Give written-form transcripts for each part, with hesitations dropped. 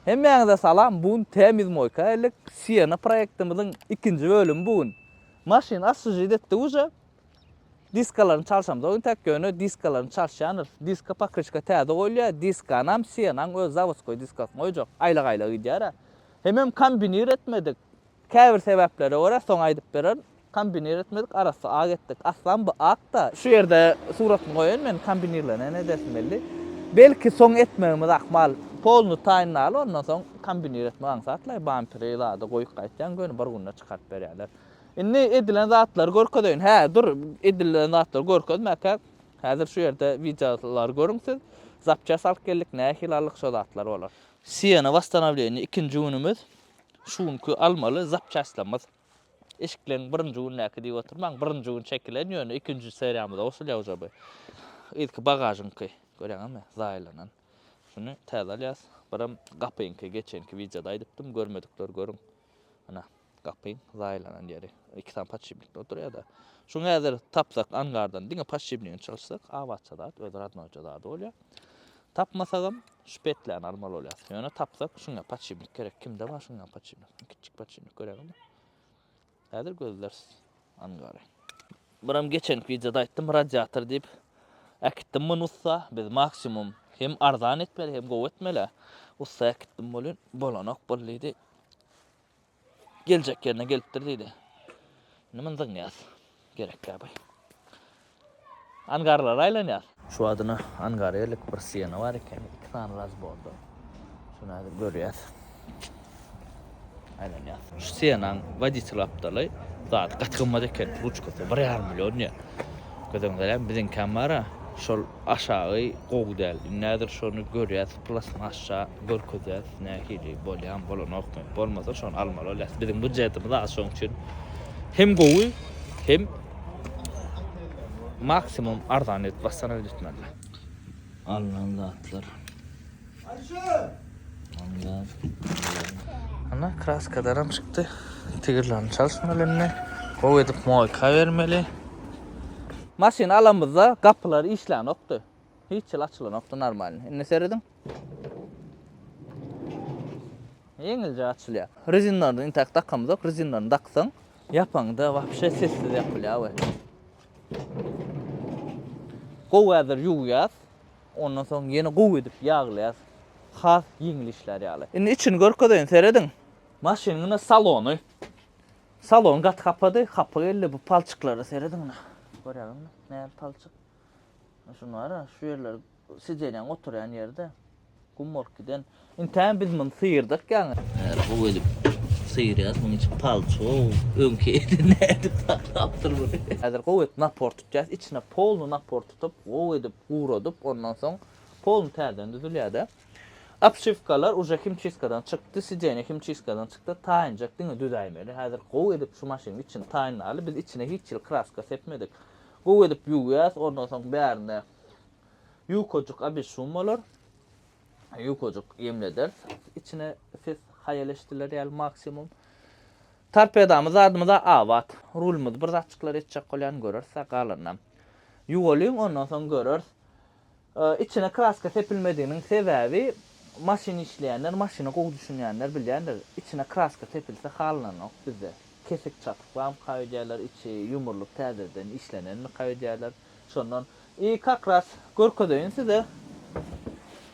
Hem ýa-da salam bugün temiz moyka elik Siena proýektimizin 2-nji bölümi bugün. Maşyn asy etdi uja. Diskalaryny çalşamda oýun tek göni diskalaryny çalşýanyr. Diska pakryçka täze goýulýar. Diskanam Siena'ň öz zavodskoy diskasyny goýjak. Aýlag-aýlag idýär. Hemem kombinir etmedik. Käbir sebeplere görä soň aýdyp berer. Kombinir etmedik, arasy ag etdik. Aslan bu akda şu ýerde suratyny goýan men kombinirlenen edesim belli. Belki soň etmegimiz akmal polnu taýynlaly, ondan soň kombinir etmek aňsatlaý bampiri ýa-da goýup gaýtýan göni bir günde çykaryp berýärler. Inni edilen zatlar görkedeýin. Hä, dur, edilen zatlar görkezmäkä. Häzir şu ýerde videolar görüňsiz. Zapça salyp geldik, nähilalik şu zatlar bolar. Siena vastanavleniýa 2-nji günümüz. Şuňky almaly zapça islamaz. Eşiklerin 1-nji gün näki diýip oturmaň, 1-nji gün çekilen ýöne 2-nji seriýamyzda osulýar ujabay. Ilki bagažynky göreňmi, zaýlanan. Şunu täze alýas. Biram gapynky geçenki videoda aýdypdym, görmedikler görüň. Ana gapyn zaýlanan ýeri. 2 tane paçyplikde oturýar da. Şuňa häzir tapsak angardan diňe paçyplikni çalsak, awatçada, öz radnoçada bolýar. Tapmasagam şpetlen almaly bolýar. Ýöne tapsak şuňa paçyplik gerek. Kimde bar şuňa paçyplik? Kiçik paçyplik göreňmi? Häzir gözler angary. Biram geçenki videoda aýtdym, radiator diýip äkitdim bunu ussa, biz maksimum hem arzan etmeli hem gowy etmeli. Ussa äkitdim bolýan, bolanok bolýdy. Geljek ýerine gelipdir diýdi. Nimen zyňýas? Gerek ýa-bay. Angarlar aýlanýar. Şu adyna angar ýerlik bir Siena bar eken, 2 tane raz boldy. Şunu häzir görýäs. Aýlanýar. Şu Siena'ň wadiçyly apdaly zat gatgymad eken, ruçkasy 1,5 million ýa. Gödüňler biziň kamera şol aşağı gowdal. Nädir şonu görýäs, plasmasça görkezýäs, nähili bolýan bolanok. Bolmasa şonu almaly bolýar. Biziň budjetimiz az şoň üçin hem gowy hem maksimum arzan et bassana etmeli. Alınan zatlar. Anlar. Ana kraskadaram çıktı. Tigirlerini çalışmalı eline. Gowy edip moyka vermeli. Maşyn alamyzda kapylary işlänokdy. Hiç açylanokdy normal. Enne seredin? Yeňilje açylýar. Rezinlaryny intak takamyzok, rezinlaryny taksaň, yapaňda wapşe sessiz yapylýar. Gowy häzir ýuwýas, ondan soň ýene gowy edip ýaglyas. Has yeňil işler ýaly. Indi içini görkedeýin seredin. Maşynyň salony. Salon gat kapady, kapy geldi bu palçyklary seredin. Görýärmi? Näme palçyk? Şunlara, şu ýerler sijeňen oturýan ýerde gumorkiden. Intäm biz muny sıyırdyk ýa-ni. Bu edip sıyırýar, muny içi palço, öňki näde tapdyr bu. Häzir gowy napor tutýas, içine polnu napor tutup, gowy edip guradyp, ondan soň polnu täzeden düzülýär-de. Apşifkalar uja himçiskadan çykdy, sijeňe himçiskadan çykdy, taýynjak diňe düzäýmeli. Häzir gowy edip şu maşynyň içini taýynlaly, biz içine hiç ýyl kraska sepmedik. Gowy edip ýuwýas, ondan soň bärine ýukojuk abişum bolar. Ýukojuk ýemleder. İçine siz haýaleşdiler ýaly maksimum. Torpedamyz adymyza awat. Rulmyz bir zatçyklar etjek bolýan görürse galanam. Ýuwalyň ondan soň görür. İçine kraska sepilmediğinin sebebi maşyn işleyenler, maşyny gowy düşünýänler bilýändir. İçine kraska sepilse halanok bizde. Kesik çatıklam kaýdýarlar, içi ýumurlyk täzeden işlenenini kaýdýarlar. Şondan kakras görkedeýin size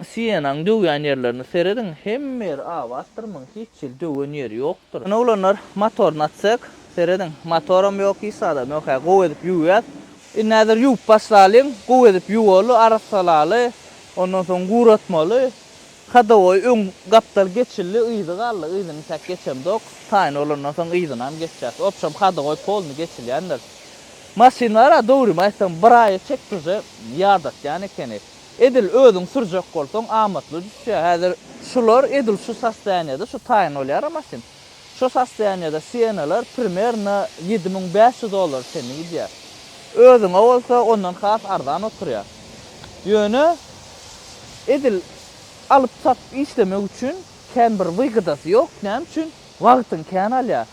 Siena'ň döwýän ýerlerini seredin. Hemmer awattyrmyň, hiç ýyl döwýän ýeri ýokdur. Ana ulanlar motoryny atsak, seredin. Motorum ýok, isada ýok, gowy edip ýuwýar. Näzir ýuwup başlalyň, gowy edip ýuwaly, arasalaly, ondan soň guratmaly. Hadawy öň gapdal geçilli, ýyzy gally, ýyzyny tek geçemdok. Taýyn olandan soň ýyzyny hem geçýär. Opşam hadawy polny geçilýändir. Maşynlara döwrüm aýsam bir aýa çekdirje ýardat ýani kene. Edil özüň sürjek bolsaň amatly düşýär. Häzir şular edil şu sastaýanyda şu taýyn bolýar maşyn. Şu sastaýanyda Siena'lar primerna $7,500 seni gidýär. Özüň bolsa ondan has arzan oturýar. Ýöne edil alıp sap işlemek üçin kän bir wygydasy ýok. Näme üçin? Wagtyň kän alýar.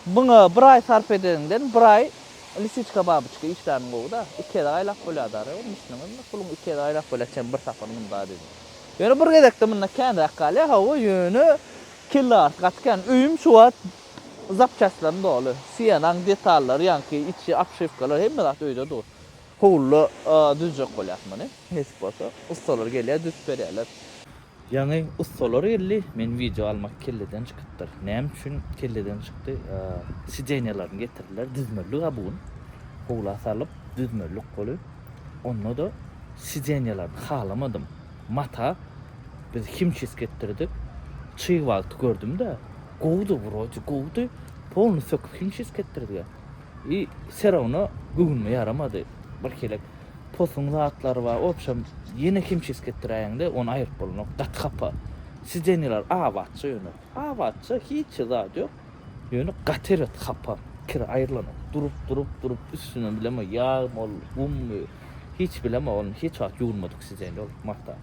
Buňa bir aý sarf edenden bir aý lisiçka babyçka işlerini gowda 2 aýlap bolýar da. Myślimiň pulum 2 aýlap bolýar, bir safarmyn da dedi. Ýöne bir gedekde mundan känrak galy, hawa ýöne killar gatken üýüm şuwat zapçaslaryň dolu. Siýanaň detallar, ýa-ni içi apşyfkalar hemme zat öýde dur. Howlu düzjek bolýarmy? Hes bolsa, ustalar gelýär, düz berýärler. Ýani ustalar geldi, men video almak kelleden çykdyr. Näme üçin kelleden çykdy? Sidenýalaryny getirdiler, düzmeli gabun. Howla salyp düzmelik goly. Onda da sidenýalaryny halamadım. Mata biz kimçis getirdik. Çyýwalty gördüm-de, gowdy buroju, gowdy. Polny söküp kimçis getirdi. Serowna gügünme yaramady. Bir kelek posun zatlary bar. Opşam ýene kimçis getirýärde, onu aýryp bolmak. Dat kapa. Sidenýalar awatça ýöne. Awatça hiç zat ýok. Ýöne gateret kapa. Kir aýrylanok. Durup üstüne bileme ýağ mol, gum hiç bileme onu hiç wagt ýuwmadyk sidenýal makta.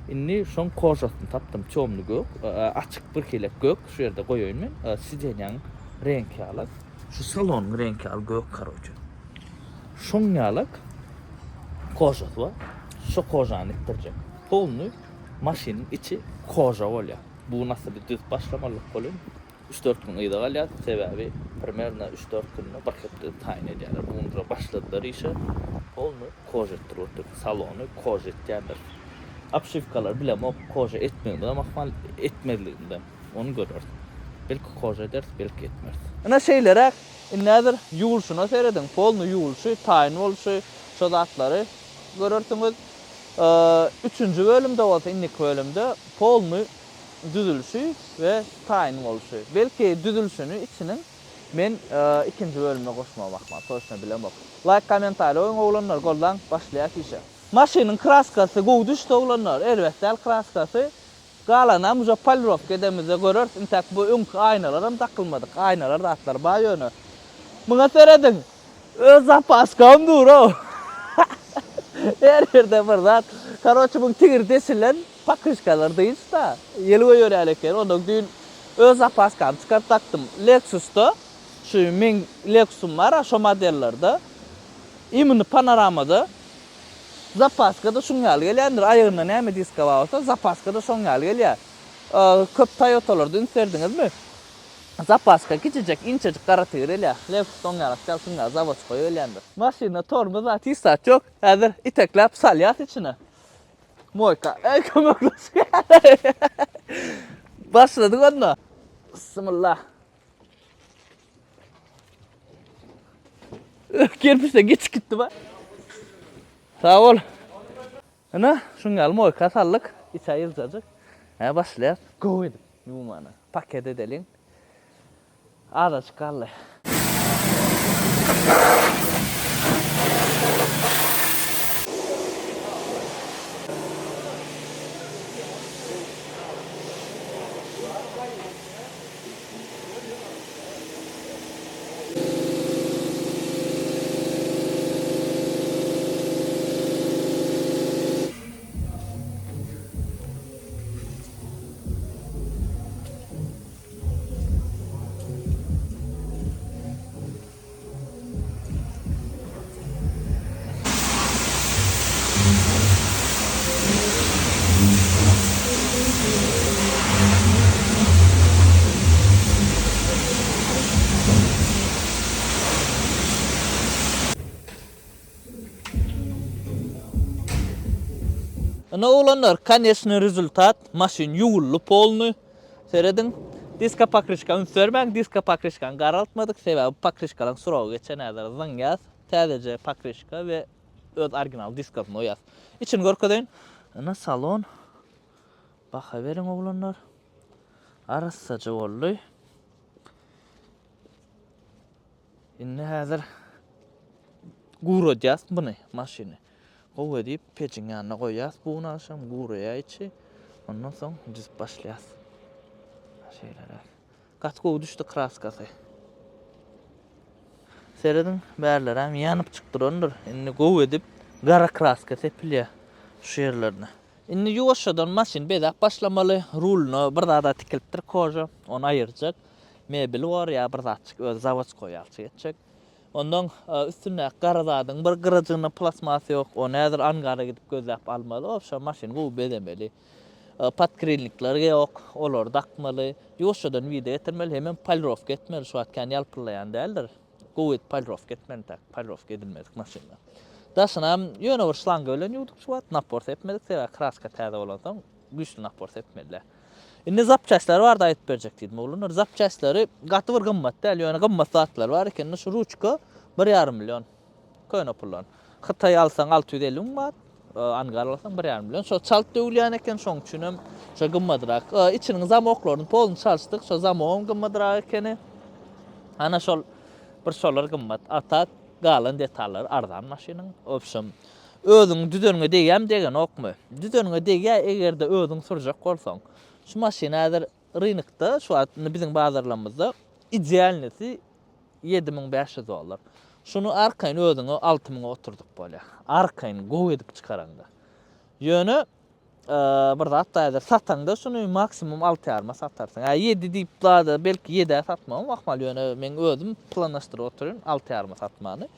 Inni şoň kojasyny tapdym, çomly gök, açyk bir kelek gök, şu ýerde goýaýyn men. Sidenýaň renki alyp, şu salonyň renki al gök karoçy. Şoň ýalyk kojat bar. Şu kojany itdirjek. Polny maşynyň içi koja bolýar. Bu nasıl bir düz başlamalyk bolýar? 3-4 gün ýyda galýar, sebäbi primerna 3-4 günne bakıpdy taýin edýärler. Bundan başladylar işe. Polny koja etdirýär. Salony koja etýärler. Apşyfkalar bilem o koja etmeli ama mal etmeliğinden onu görür. Belki koja eder, belki etmez. Ana şeylere näder ýuwulşuna seredin, polny ýuwulşy, taýin bolşy, şu zatlary görürsüňiz. 3-nji bölümde bolsa, indiki bölümde polny düzülşi ve taýin bolşy. Belki düzülşüni içiniň men 2-nji bölümde goşmagy bakma, toşna bilen bak. Like, kommentary oýun oglanlar, goldan başlaýak işe. Maşynyň kraskasy gowdyş doglanlar, elbetde kraskasy galanam uja polirovka edemize görür. Intak bu öňki aýnalaram takylmadyk. Aýnalar zatlar bar ýöne. Muňa seredin. Öz zapaskam dur o. Her ýerde bir zat. Karoçy bu tigir desilen pakışkalar diýilsa, ýelge ýörýär eken. Ondan düň öz zapaskam çykap taktym. Lexus'da şu men Lexus'um bar, şu modellerde. Imini panoramada zapaskada şoňal gelýändir. Aýagyna näme diska bolsa, zapaskada şoňal gelýär. Köp Toyota'larda inserdiňizmi? Zapaska kiçijek, inçejik gara tigir elýär. Lexus şoňal çalsynlar, zavod goýulýandyr. Maşyna tormoz atysat ýok. Häzir iteklap salýas içine. Moyka, kömekleşýär. Başladyk onda. Bismillah. Kirpişde geç gitti ba. Sağ ol. Ana, şoňal moyka sallyk, içe ýyljajak. Başlaýar. Goýdyk. Ýumana. Paket edelim. Araç galy. Ana olanlar, конечно, rezultat maşyn ýuwully polny. Seredin, diska pakrışka ünsörmäň, diska pakrışkan garaltmadyk, sebäbi pakrışkalaryň suragy geçen äder zyňýas, täzece pakrışka we öz original diskasyny oýas. İçin görkezýän. Ana salon. Baka beriň oglanlar. Arassaja boldy. Indi häzir gurajýas buny maşyny. Gow edip peçiň ýanyna goýýas, buny aşam guraýa içi. Ondan soň düz başlaýas. Şeýler. Gat gow düşdi kraskasy. Seredin bärlerem ýanyp çykdyrandyr. Indi gow edip gara kraska sepilýär şu ýerlerine. Indi ýuwaşadan maşyn bedak başlamaly, rulny bir zada tikilipdir koja, onu aýyrjak. Mebel bar ýa bir zat öz zawod goýalçy etjek. Ondan üstüne garadadyň bir gyrajyny plasmasy ýok, o näzir angara gidip gözläp almaly. Opşa maşyn gowy bedemeli. Patkrinlikleri yok, olar dakmaly. Ýoşadan video getirmeli, hemen palrof getmeli, şu atkan ýalpylaýan däldir. Gowet palrof getmeli tak, palrof edilmedik maşynda. Daşynam ýöne bir şlanga bilen ýuwdyk şu at, naport etmedik, sebä kraska täze bolansoň güýçli naport etmeliler. Indi zapçaşlar var da aýdyp berjek diýdim oglunlar. Zapçaşlary gaty bir gymmat däl, ýöne gymmat zatlar bar eken, şu ruçka 1,5 million köýne pullan. Hytaý alsaň 650 manat, Angar alsaň 1,5 million. Şo çalt döwülýän eken, şoň üçinem şo gymmadyrak. İçiniň zamoklaryny polny çalşdyk, şo zamogum gymmadyrak ekeni. Ana şol bir şolar gymmat. Atak galan detallar arzan maşynyň. Opşym özüň düzeniňe degem degen okmy? Düzeniňe dege egerde özüň sürjek bolsaň. Şu maşyna häzir rynykda, şu an biziň bazarlarymyzda idealnesi 7500 dollar. Şunu arkayn özüňe 6000 oturdyk bolýar. Arkayn gow edip çykaraňda. Ýöne bir zat da satanda şunu maksimum 6,5 satarsyň. 7 diýip da belki 7 satmam, ahmal ýöne men özüm planlaşdyryp oturýan 6,5 satmany.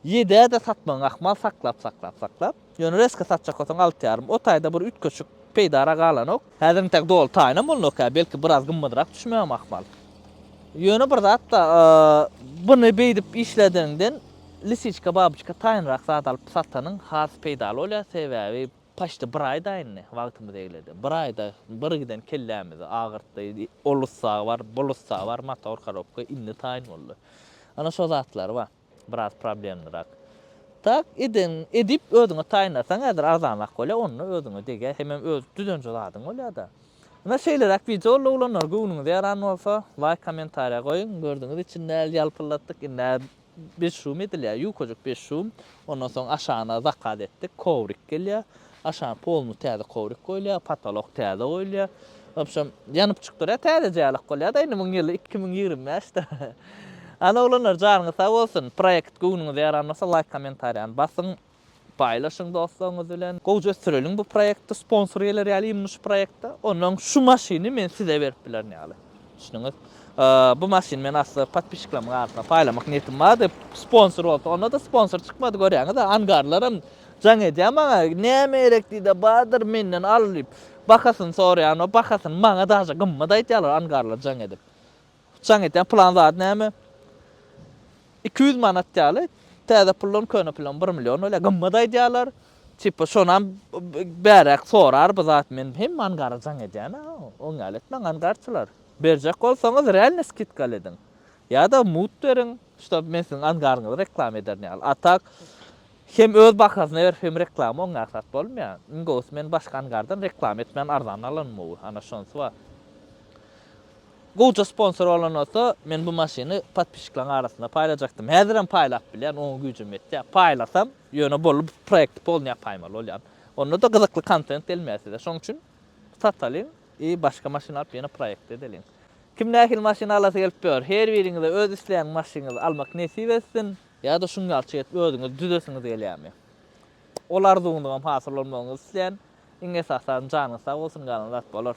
7 de satmaň ahmal saklap. Ýöne reska satjak bolsaň 6,5. O taýda bir 3 köçük peýdara galan ok. Häzir tek dol taýna bolnok, belki biraz gymmadyrak düşmem ahmal. Ýöne bir zat da buny beýdip işlediňden lisiçka babyçka taýynrak zat alyp satanyň has peýdaly bolýar, sebäbi paşda 1 aýda indi wagtymyz egledi. 1 aýda bir giden kellämiz agyrtdy, olussagy var, bolussagy var, motor korobka indi taýyn boldy. Ana şo zatlar bar, biraz problemlirak. Tak edip özüňe taýynlasaň häzir arzanlyk bolýar, onu özüňe dege hemem öz düzençe zadyň bolýar da. Ana şeýlerak videolar ulanlar göwnüňize ýaran bolsa, like, kommentariýa goýun. Gördüňiz için näl ýalpylatdyk, näl 5 şum edilýär, ýukajyk 5 şum. Ondan soň aşaňa zakat etdik, kowrik gelýär. Aşağı polnu täze kowrik goýulýar, patolog täze goýulýar. Opşam ýanyp çykdyr, täze ýalyk bolýar da indi bu ýyl 2025-de. Ana ulanlar jaryňyz sag bolsun. Proýekt göwnüňize ýaranmasa like, kommentariýany basyň. Paylaşın dostlarınız bilen. Gowja ösüreliň bu proýekde sponsor geler ýaly şu proýekde. Onuň şu maşyny men size berip bilerin ýaly. Düşünüňiz. Bu maşyny men asly patpiçiklamyň arasynda paýlamak niýetim bar dep sponsor boldy. Onda da sponsor çykmady görýäňiz da angarlarym jaň edýär maňa näme gerekdi de bardyr menden alyp bakasyn soraýan, o bakasyn maňa daşa gymma da aýtýarlar angarlar jaň edip. Jaň edýän plan zat näme? 200 manat ýaly. Täze pullun köne pullun 1 million öyle gymma da aýdýarlar. Tipa şonam bärak sorar bu zat men hem angara jaň edýän, oň aletmen angarçylar. Berjek bolsaňyz real skidka edin. Ya da mut beriň, şo men siziň angaryňyzy reklam ederin ýaly. Atak hem öz bakasyna ber hem reklam oň aksat bolmaýar. Ingos men başga angardan reklam etmän arzan alynmagy. Ana şonsy bar. Gowja sponsor bolan olsa men bu maşyny patpiçiklaryň arasynda paýlajaktym. Häzirem paýlap bilen, oň güýjüm etdi. Paýlasam ýöne bolup proýekt bolny ýapaýmaly bolýar. Onda da gyzykly kontent gelmäsdi. Şoň üçin satalyň, başga maşyna alyp ýene proýekt edeliň. Kim nähil maşyna alasy gelip ber, her biriňize öz isleýän maşynyňyzy almak nesip etsin. Ya da şunu ýalçy etip özüňiz düzesiňiz gelýärmi? Olar duňdagam hasyl bolmagyňyzy isleýän, iňe sasan janyňyz sag bolsun, galan zat bolar.